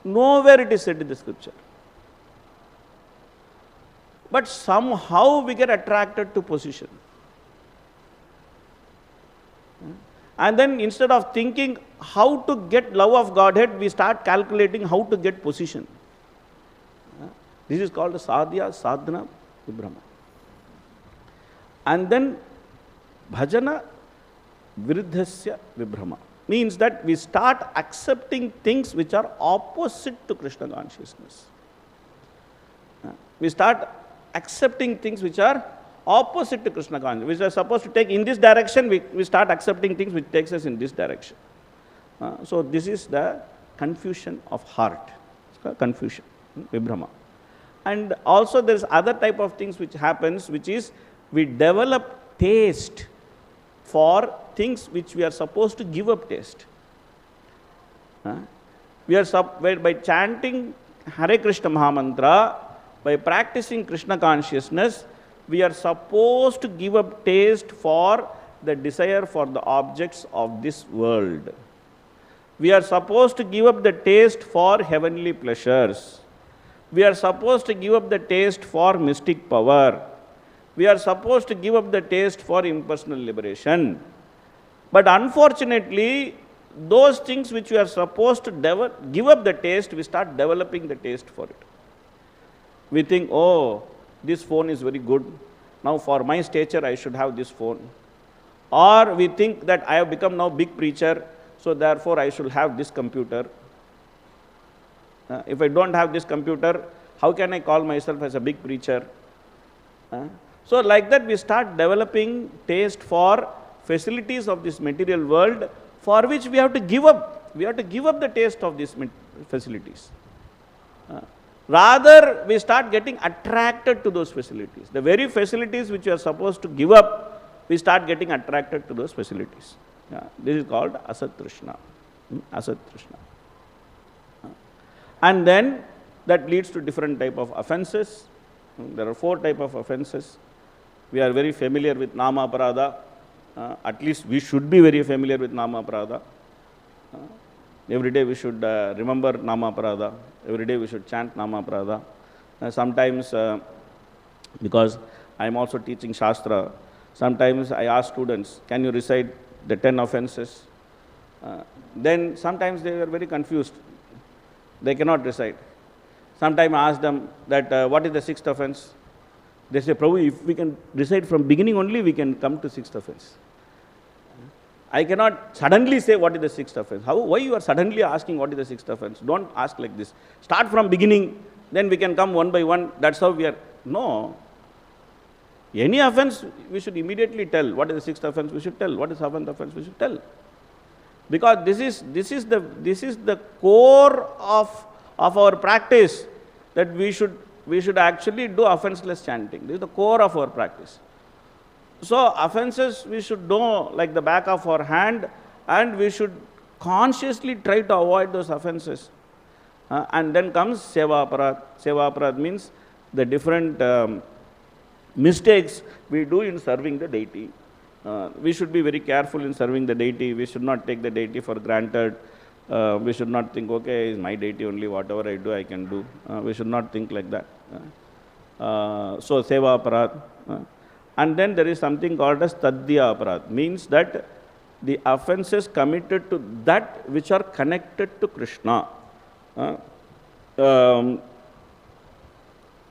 [SPEAKER 1] Nowhere it is said in the scripture. But somehow we get attracted to position. And then instead of thinking how to get love of Godhead, we start calculating how to get position. This is called Sadhya Sadhana Vibhrama. And then Bhajana Viruddhasya Vibhrama. Means that we start accepting things which are opposite to Krishna consciousness. We start accepting things which are opposite to Krishna consciousness, which are supposed to take in this direction, we start accepting things which takes us in this direction. So this is the confusion of heart. It's called confusion, Vibhrama. And also there is other type of things which happens, which is we develop taste for things which we are supposed to give up taste. By chanting Hare Krishna Mahamantra, by practicing Krishna consciousness, we are supposed to give up taste for the desire for the objects of this world. We are supposed to give up the taste for heavenly pleasures. We are supposed to give up the taste for mystic power. We are supposed to give up the taste for impersonal liberation. But unfortunately, those things which we are supposed to give up the taste, we start developing the taste for it. We think, oh, this phone is very good. Now for my stature, I should have this phone. Or we think that I have become now big preacher, so therefore I should have this computer. If I don't have this computer, how can I call myself as a big preacher? So like that we start developing taste for facilities of this material world, for which we have to give up. We have to give up the taste of these facilities. Rather, we start getting attracted to those facilities. The very facilities which we are supposed to give up, we start getting attracted to those facilities. This is called Asat Trishna. Asat Trishna. And then that leads to different type of offenses. There are 4 types of offenses. We are very familiar with Nama Aparadha. At least we should be very familiar with Nama Aparadha. Every day we should remember Nama Aparadha. Every day we should chant Nama Aparadha. Sometimes, because I am also teaching Shastra, sometimes I ask students, can you recite the 10 offenses? Then sometimes they are very confused. They cannot recite. Sometimes I ask them that what is the 6th offense? They say, Prabhu, if we can recite from beginning only, we can come to 6th offense. I cannot suddenly say what is the 6th offense. Why you are suddenly asking what is the 6th offense? Don't ask like this. Start from beginning, then we can come one by one. That's how we are. No. Any offense, we should immediately tell. What is the 6th offense? We should tell. What is 7th offense? We should tell. Because this is the core of our practice, that we should actually do offenseless chanting. This is the core of our practice. So offenses we should know like the back of our hand, and we should consciously try to avoid those offenses. And then comes Seva Aparad. Seva Aparad means the different mistakes we do in serving the deity. We should be very careful in serving the deity. We should not take the deity for granted. We should not think, okay, it's my deity only, whatever I do, I can do. We should not think like that. So, Seva Aparad. And then there is something called as Tadya Aparad, means that the offenses committed to that which are connected to Krishna.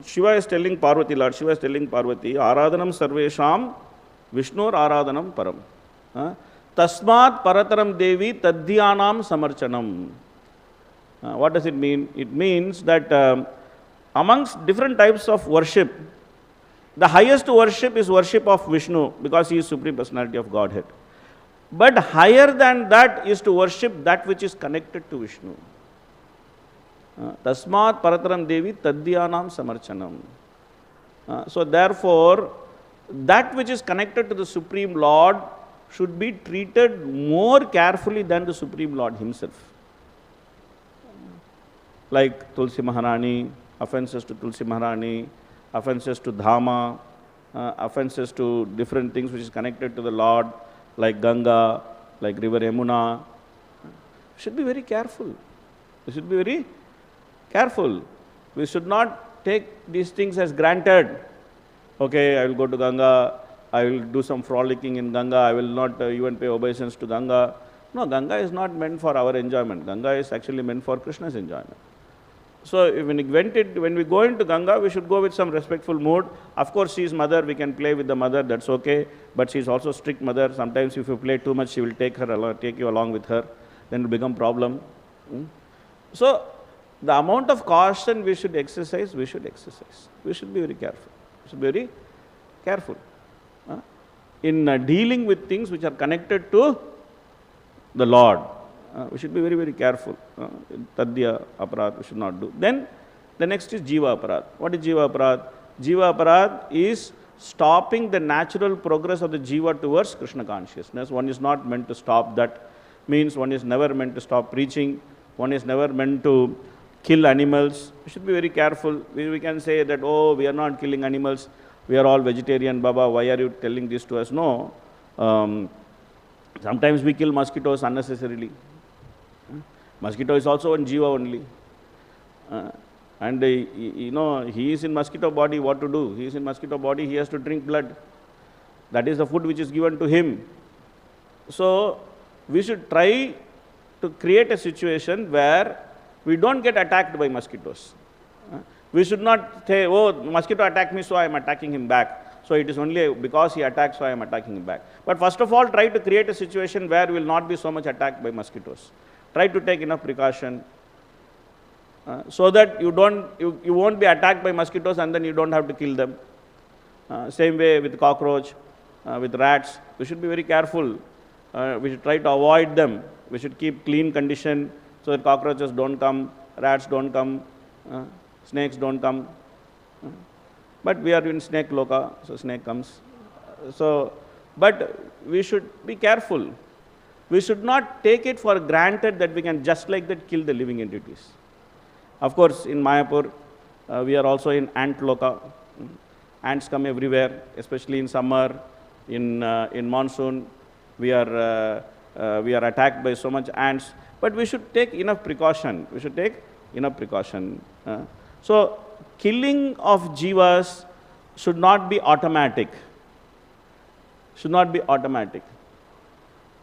[SPEAKER 1] Shiva is telling Parvati, Lord Shiva is telling Parvati, Aradhanam Sarvesham Vishnur Aradhanam Param. Tasmat Parataram Devi Tadhyanam Samarchanam. What does it mean? It means that amongst different types of worship, the highest worship is worship of Vishnu, because he is Supreme Personality of Godhead. But higher than that is to worship that which is connected to Vishnu. Tasmat Parataram Devi Tadhyanam Samarchanam. So therefore, that which is connected to the Supreme Lord should be treated more carefully than the Supreme Lord himself. Like Tulsi Maharani, offenses to Tulsi Maharani, offenses to Dhama, offenses to different things which is connected to the Lord, like Ganga, like river Yamuna. We should be very careful. We should be very careful. We should not take these things as granted. Okay, I will go to Ganga, I will do some frolicking in Ganga, I will not even pay obeisance to Ganga. No, Ganga is not meant for our enjoyment. Ganga is actually meant for Krishna's enjoyment. So when we go into Ganga, we should go with some respectful mood. Of course, she is mother, we can play with the mother, that's okay. But she is also strict mother. Sometimes if you play too much, she will take you along with her. Then it will become problem. So the amount of caution we should exercise, we should exercise. We should be very careful. We should be very careful in dealing with things which are connected to the Lord. We should be very, very careful. Tadya Aparad we should not do. Then the next is Jiva Aparad. What is Jiva Aparad? Jiva Aparad is stopping the natural progress of the jiva towards Krishna consciousness. One is not meant to stop that. Means one is never meant to stop preaching. One is never meant to kill animals. We should be very careful. We can say that, oh, we are not killing animals. We are all vegetarian, Baba. Why are you telling this to us? No. Sometimes we kill mosquitoes unnecessarily. Mosquito is also one jiva only. And he is in mosquito body, what to do? He is in mosquito body, he has to drink blood. That is the food which is given to him. So, we should try to create a situation where we don't get attacked by mosquitoes. We should not say, oh, mosquito attacked me, so I am attacking him back. So it is only because he attacked, so I am attacking him back. But first of all, try to create a situation where we will not be so much attacked by mosquitoes. Try to take enough precaution so that you won't be attacked by mosquitoes and then you don't have to kill them. Same way with cockroach, with rats. We should be very careful. We should try to avoid them. We should keep clean condition so that cockroaches don't come, rats don't come, snakes don't come. But we are in snake loka, so snake comes. But we should be careful. We should not take it for granted that we can just like that kill the living entities. Of course, in Mayapur, we are also in ant loka. Ants come everywhere, especially in summer, in monsoon. We are attacked by so much ants. But we should take enough precaution. We should take enough precaution. So, killing of jivas should not be automatic. Should not be automatic.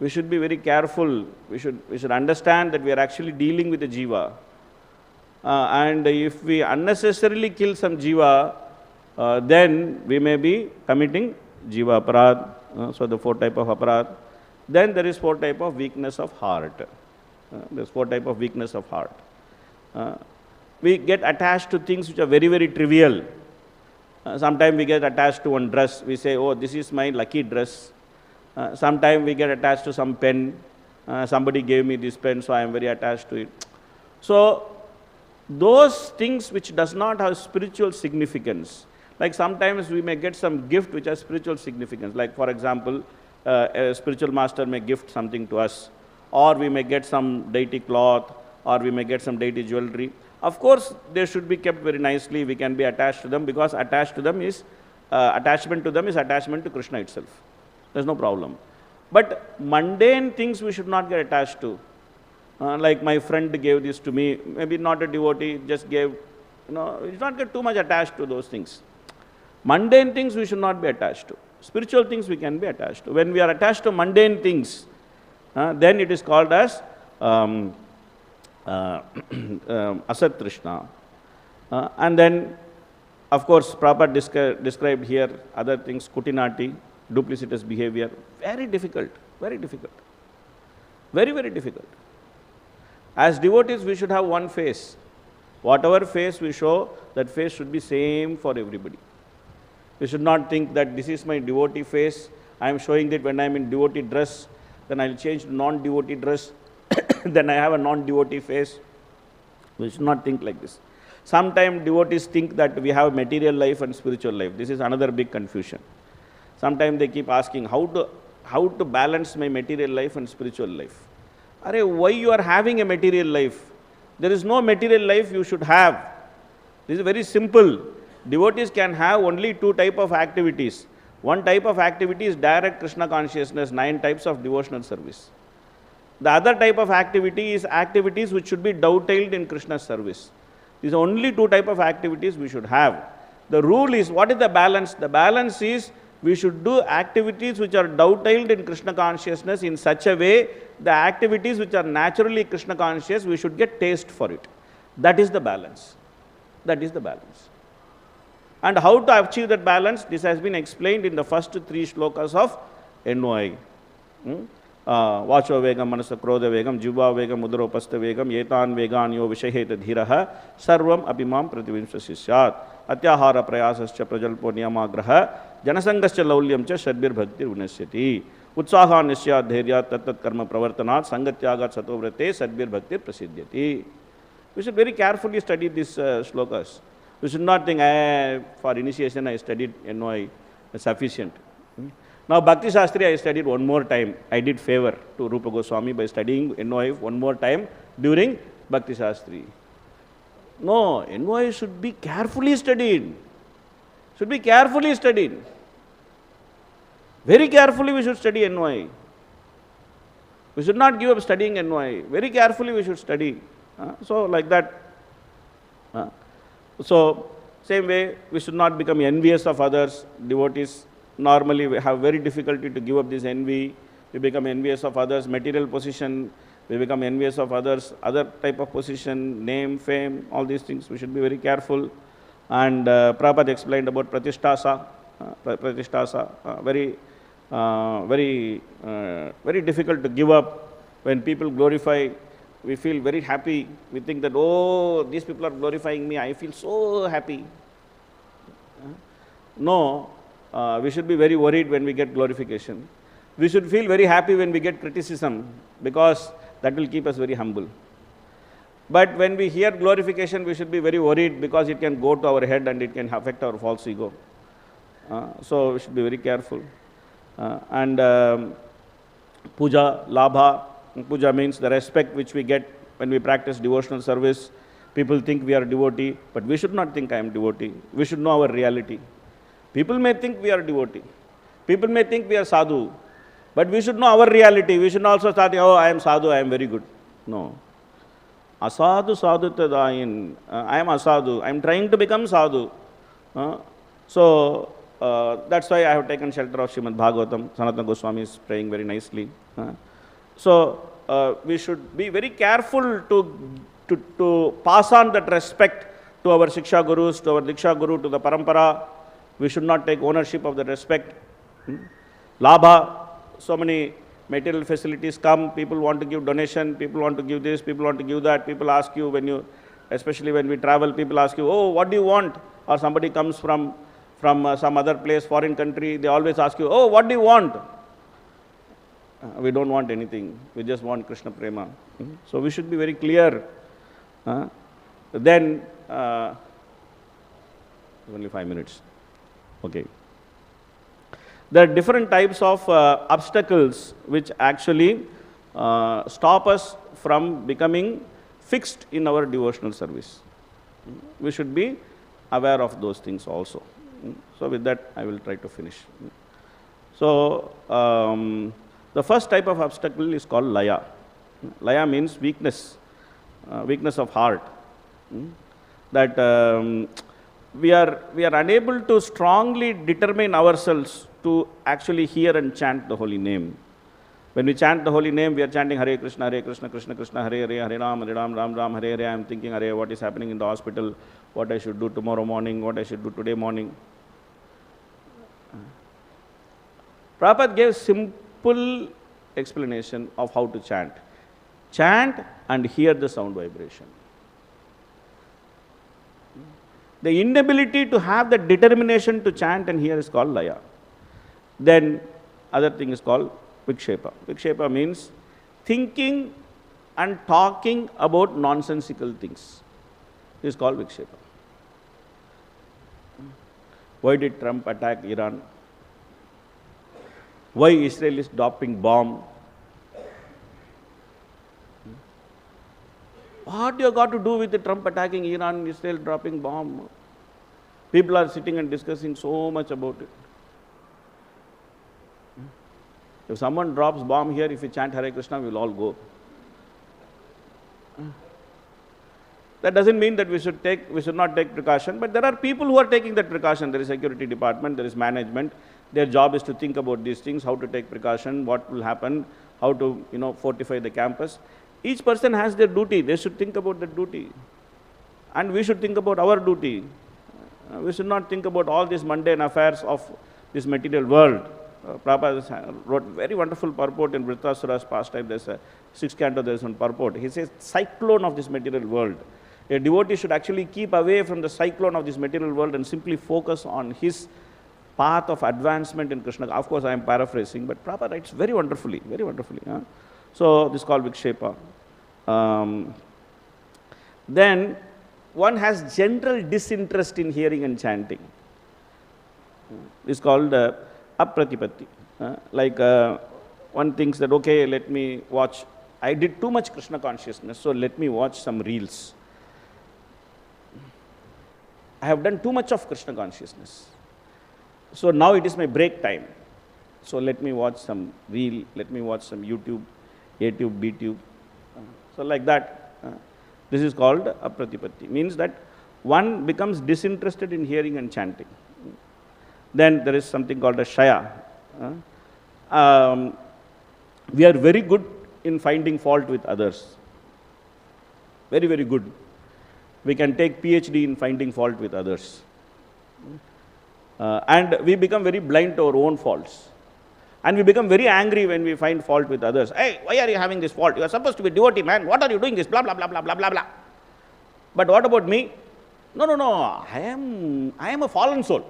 [SPEAKER 1] We should be very careful. We should understand that we are actually dealing with a jiva. And if we unnecessarily kill some jiva, then we may be committing jiva aparad. So the 4 type of aparad. Then there is 4 type of weakness of heart. There's 4 type of weakness of heart. We get attached to things which are very, very trivial. Sometimes we get attached to one dress. We say, oh, this is my lucky dress. Sometimes we get attached to some pen. Somebody gave me this pen, so I am very attached to it. So, those things which does not have spiritual significance, like sometimes we may get some gift which has spiritual significance. Like for example, a spiritual master may gift something to us, or we may get some deity cloth, or we may get some deity jewelry. Of course, they should be kept very nicely. We can be attached to them because attachment to them is attachment to Krishna itself. There's no problem. But mundane things we should not get attached to. Like my friend gave this to me, maybe not a devotee, just gave, we should not get too much attached to those things. Mundane things we should not be attached to. Spiritual things we can be attached to. When we are attached to mundane things, then it is called as Asat Trishna. And then, of course, Prabhupada described here other things, Kutinati, duplicitous behavior. Very difficult, very difficult. Very, very difficult. As devotees, we should have one face. Whatever face we show, that face should be same for everybody. We should not think that this is my devotee face. I am showing that when I am in devotee dress, then I will change to non-devotee dress. Then I have a non-devotee face. We should not think like this. Sometimes devotees think that we have material life and spiritual life. This is another big confusion. Sometimes they keep asking, how to balance my material life and spiritual life? Why you are having a material life? There is no material life you should have. This is very simple. Devotees can have only 2 types of activities. One type of activity is direct Krishna consciousness, 9 types of devotional service. The other type of activity is activities which should be dovetailed in Krishna's service. These are only 2 types of activities we should have. The rule is, what is the balance? The balance is, we should do activities which are dovetailed in Krishna consciousness in such a way, the activities which are naturally Krishna conscious, we should get taste for it. That is the balance. That is the balance. And how to achieve that balance? This has been explained in the first 3 shlokas of NOI. Vacho vegam manasa krodha vegam jubha vegam udaropastha vegam yetan vegan yo vishaheta dhiraha sarvam abhimam prativimsa syat atyahara prayasascha prajalpo niyamagraha janasangascha laulyam cha shadbir bhaktir unasyati utsaha nisya dhairya tattat karma pravartanat sangatyagat satovrate sadbir bhaktir prasidhyati. We should very carefully study these shlokas. We should not think, for initiation I studied NOI, sufficient. Now, Bhakti Shastri I studied one more time. I did favor to Rupa Goswami by studying NOI one more time during Bhakti Shastri. No, NOI should be carefully studied. Should be carefully studied. Very carefully we should study NOI. We should not give up studying NOI. Very carefully we should study. So, like that. So, same way, we should not become envious of others. Devotees normally we have very difficulty to give up this envy. We become envious of others, material position. We become envious of others, other type of position, name, fame, all these things. We should be very careful. And Prabhupada explained about Pratishtasa. Very difficult to give up. When people glorify, we feel very happy. We think that, oh, these people are glorifying me. I feel so happy. No, we should be very worried when we get glorification. We should feel very happy when we get criticism, because that will keep us very humble. But when we hear glorification, we should be very worried, because it can go to our head and it can affect our false ego. So we should be very careful. Puja, labha. Puja means the respect which we get when we practice devotional service. People think we are devotee, but we should not think I am devotee. We should know our reality. People may think we are devotee. People may think we are sadhu. But we should know our reality. We should not also start, oh, I am sadhu, I am very good. No. Asadu sadhu tadayin. I am asadu. I am trying to become sadhu. So, that's why I have taken shelter of Srimad Bhagavatam. Sanatana Goswami is praying very nicely. So, we should be very careful to pass on that respect to our Siksha Gurus, to our Diksha Guru, to the Parampara. We should not take ownership of the respect. Labha, so many material facilities come, people want to give donation, people want to give this, people want to give that. People ask you, especially when we travel, people ask you, oh, what do you want? Or somebody comes from some other place, foreign country, they always ask you, oh, what do you want? We don't want anything. We just want Krishna Prema. So we should be very clear. Then, only 5 minutes. Okay. There are different types of obstacles which actually stop us from becoming fixed in our devotional service. We should be aware of those things also. So with that, I will try to finish. So, the first type of obstacle is called laya. Laya means weakness, weakness of heart. That we are unable to strongly determine ourselves to actually hear and chant the holy name. When we chant the holy name, we are chanting Hare Krishna, Krishna Krishna, Hare Hare, Hare Ram, Ram Ram, Hare Hare. I am thinking, Hare, what is happening in the hospital, what I should do tomorrow morning, what I should do today morning. Prabhupada gave simple explanation of how to chant. Chant and hear the sound vibration. The inability to have the determination to chant and hear is called laya. Then other thing is called vikshepa. Vikshepa means thinking and talking about nonsensical things. This is called vikshepa. Why did Trump attack Iran? Why Israel is dropping bomb? What you got to do with the Trump attacking Iran, Israel dropping bomb? People are sitting and discussing so much about it. If someone drops bomb here, if we chant Hare Krishna, we will all go. That doesn't mean that we should not take precaution, but there are people who are taking that precaution. There is security department, there is management. Their job is to think about these things, how to take precaution, what will happen, how to fortify the campus. Each person has their duty. They should think about their duty. And we should think about our duty. We should not think about all these mundane affairs of this material world. Prabhupada wrote very wonderful purport in Vrittasura's pastime. There's a 6th canto, there's one purport. He says, cyclone of this material world. A devotee should actually keep away from the cyclone of this material world and simply focus on his path of advancement in Krishna. Of course, I am paraphrasing, but Prabhupada writes very wonderfully, very wonderfully. So, this is called vikshepa. Then, one has general disinterest in hearing and chanting. is called apratipatti. Like one thinks that, okay, let me watch. I did too much Krishna consciousness, so let me watch some reels. I have done too much of Krishna consciousness. So now it is my break time. So let me watch some reel, let me watch some YouTube, A-tube, B-tube. So like that. This is called apratipatti. Means that one becomes disinterested in hearing and chanting. Then there is something called a shaya. We are very good in finding fault with others. Very, very good. We can take PhD in finding fault with others. And we become very blind to our own faults. And we become very angry when we find fault with others. Hey, why are you having this fault? You are supposed to be devotee, man. What are you doing this? Blah, blah, blah, blah, blah, blah, blah. But what about me? No, no, no. I am a fallen soul.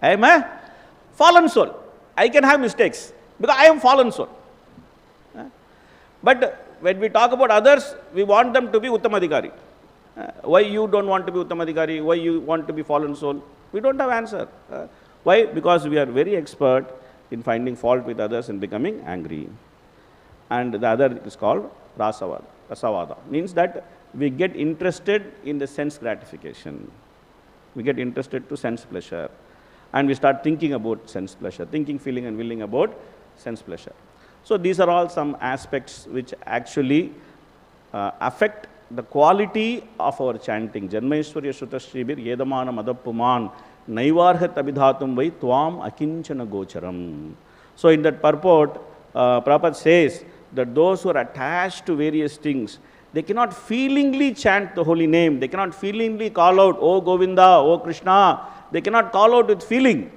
[SPEAKER 1] I am a fallen soul. I can have mistakes because I am fallen soul. But when we talk about others, we want them to be Uttamadhikari. Why you don't want to be Uttamadhikari? Why you want to be fallen soul? We don't have answer. Why? Because we are very expert in finding fault with others and becoming angry. And the other is called rasavada. Rasavada means that we get interested in the sense gratification. We get interested to sense pleasure. And we start thinking about sense pleasure, thinking, feeling and willing about sense pleasure. So these are all some aspects which actually affect the quality of our chanting. Janmaishwarya Shrutashtribir Yedamana Madappuman Naivarhat Abhidhatum Vai Tvam Akinchana Gocharam. So in that purport, Prabhupada says that those who are attached to various things, they cannot feelingly chant the holy name. They cannot feelingly call out, O Govinda, O Krishna. They cannot call out with feeling.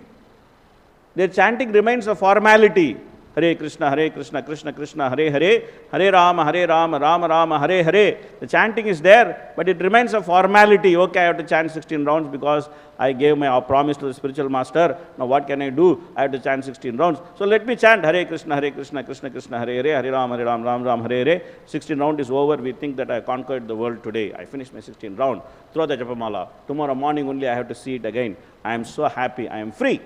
[SPEAKER 1] Their chanting remains a formality. Hare Krishna, Krishna Krishna, Hare Hare, Hare Rama, Rama Rama, Hare Hare. The chanting is there, but it remains a formality. Okay, I have to chant 16 rounds because I gave my promise to the spiritual master. Now what can I do? I have to chant 16 rounds. So let me chant Hare Krishna, Krishna Krishna, Hare Hare, Hare Rama, Rama, Hare Hare. 16 round is over. We think that I conquered the world today. I finished my 16 round. Throw the Japamala. Tomorrow morning only I have to see it again. I am so happy. I am free.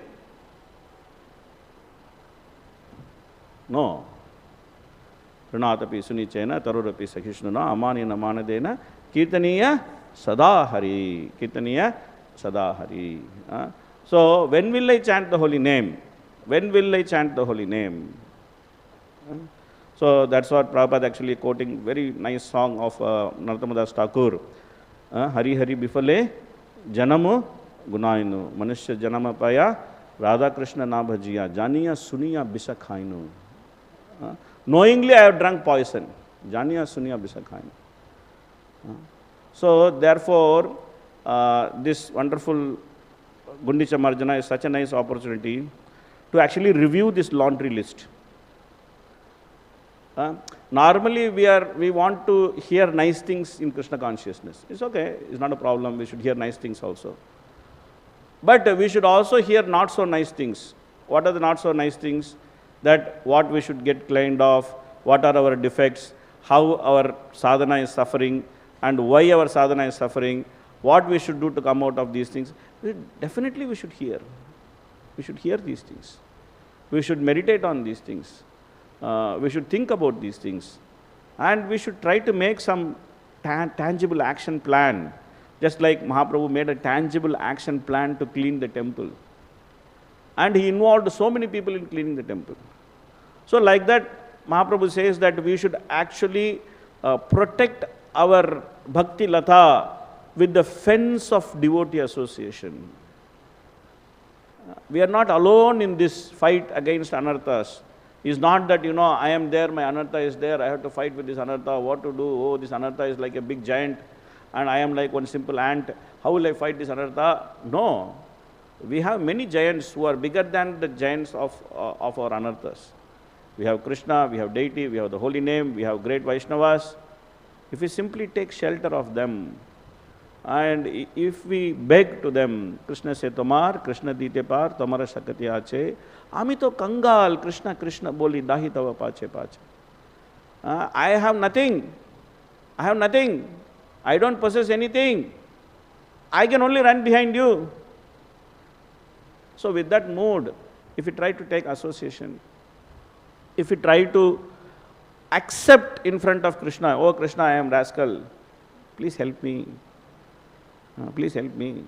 [SPEAKER 1] No. Pranatapi Sunichena, Tarurapi Sakhishnuna, Amanina Manadena, Kirtaniya Sadahari. Kirtaniya Sadahari. So, when will I chant the holy name? When will I chant the holy name? So, that's what Prabhupada actually quoting very nice song of Narottama Das Thakur. Hari Hari Bifale Janamu Gunainu Manushya Janama Paya Radha Krishna Nabhajiya Janiya Suniya Bisakhainu. Knowingly I have drunk poison. Janiya Suniya Bisakhainu. So therefore, this wonderful Gundicha Marjana is such a nice opportunity to actually review this laundry list. Normally we want to hear nice things in Krishna consciousness. It's okay, it's not a problem, we should hear nice things also. But we should also hear not so nice things. What are the not so nice things? That what we should get cleaned off, what are our defects, how our sadhana is suffering, and why our sadhana is suffering, what we should do to come out of these things. Definitely we should hear. We should hear these things. We should meditate on these things. We should think about these things. And we should try to make some tangible action plan. Just like Mahaprabhu made a tangible action plan to clean the temple. And he involved so many people in cleaning the temple. So like that, Mahaprabhu says that we should actually protect our Bhakti Lata with the fence of devotee association. We are not alone in this fight against anarthas. It's not that, I am there, my anartha is there, I have to fight with this anartha, what to do? Oh, this anartha is like a big giant and I am like one simple ant. How will I fight this anartha? No. We have many giants who are bigger than the giants of our anarthas. We have Krishna, we have deity, we have the holy name, we have great Vaishnavas. If we simply take shelter of them, and if we beg to them, Krishna se tomar, Krishna dite par, tomara shakati ache, ami to kangal, Krishna Krishna boli dahi tava pache pache. I have nothing. I have nothing. I don't possess anything. I can only run behind you. So with that mood, if we try to take association, if we try to accept in front of Krishna, oh Krishna, I am rascal, please help me. Please help me.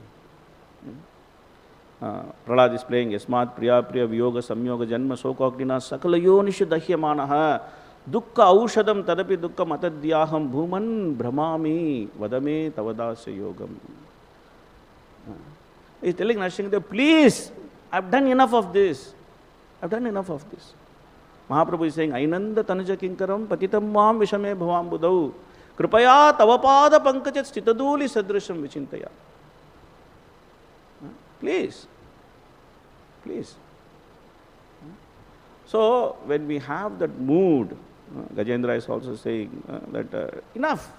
[SPEAKER 1] Prahlad is playing Yasmat Priya Priya Viyoga Samyoga Janma Sokagnina Sakala Yonishu Dahyamanaha Dukka Aushadam Tadapi Dukka Matadhyaham Bhuman Brahmami Vadame Tavadasya Yogam. He's telling Nrsimhadev, please, I've done enough of this. I've done enough of this. Mahaprabhu is saying, Ainanda Tanuja Kinkaram Patitam Mam Vishame Bhavam Budau Kripaya Tavapada Pankajat Stitaduli Sadrasham Vichintaya. Please. Please. So, when we have that mood, Gajendra is also saying that enough.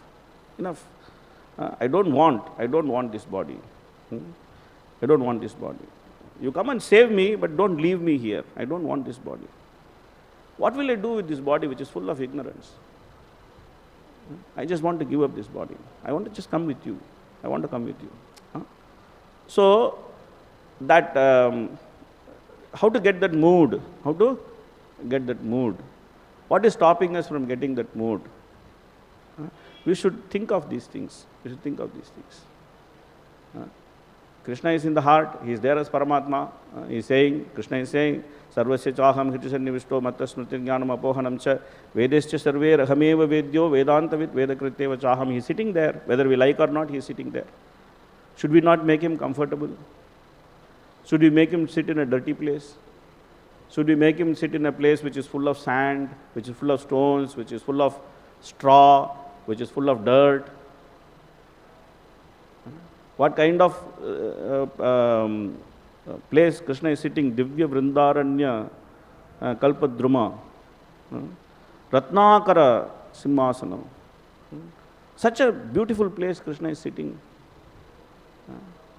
[SPEAKER 1] I don't want this body. I don't want this body. You come and save me, but don't leave me here. I don't want this body. What will I do with this body which is full of ignorance? I just want to give up this body. I want to just come with you. I want to come with you. So, that how to get that mood? How to get that mood? What is stopping us from getting that mood? We should think of these things. We should think of these things. Krishna is in the heart. He is there as Paramatma. Krishna is saying, Sarvasya chaham hritisannivishto mattasmriti jnanam apohanam cha vedescha sarve rahameva vedyo vedantavit vedakriteva chaham. He is sitting there. Whether we like or not, he is sitting there. Should we not make him comfortable? Should we make him sit in a dirty place? Should we make him sit in a place which is full of sand, which is full of stones, which is full of straw, which is full of dirt? What kind of place Krishna is sitting? Divya Vrindaranya Kalpadruma Ratnakara Simhasanam. Such a beautiful place Krishna is sitting.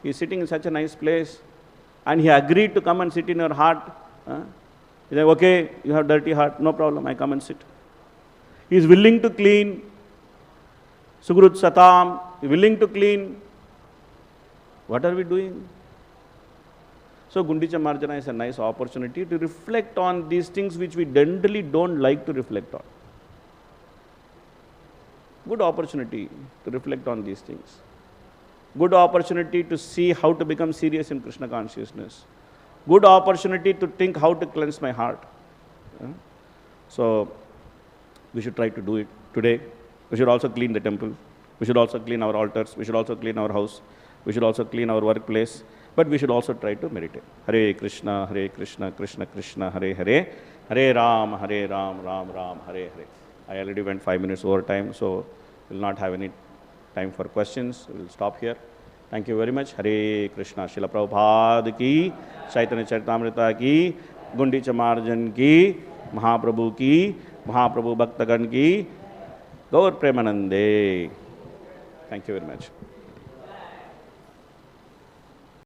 [SPEAKER 1] He is sitting in such a nice place, and he agreed to come and sit in your heart. He's like, okay, you have dirty heart, no problem, I come and sit. He is willing to clean. Sugrut Satam, willing to clean. What are we doing? So Gundicha Marjana is a nice opportunity to reflect on these things which we generally don't like to reflect on. Good opportunity to reflect on these things. Good opportunity to see how to become serious in Krishna consciousness. Good opportunity to think how to cleanse my heart. So we should try to do it today. We should also clean the temple. We should also clean our altars. We should also clean our house. We should also clean our workplace. But we should also try to meditate. Hare Krishna, Krishna Krishna, Hare Hare, Hare Ram, Ram Ram, Hare Hare. I already went 5 minutes over time, so we will not have any time for questions. We will stop here. Thank you very much. Hare Krishna. Srila Prabhupada ki, Chaitanya Charitamrita ki, Gundicha Marjan ki, Mahaprabhu Bhaktagan ki, Gaur Premanande. Thank you very much.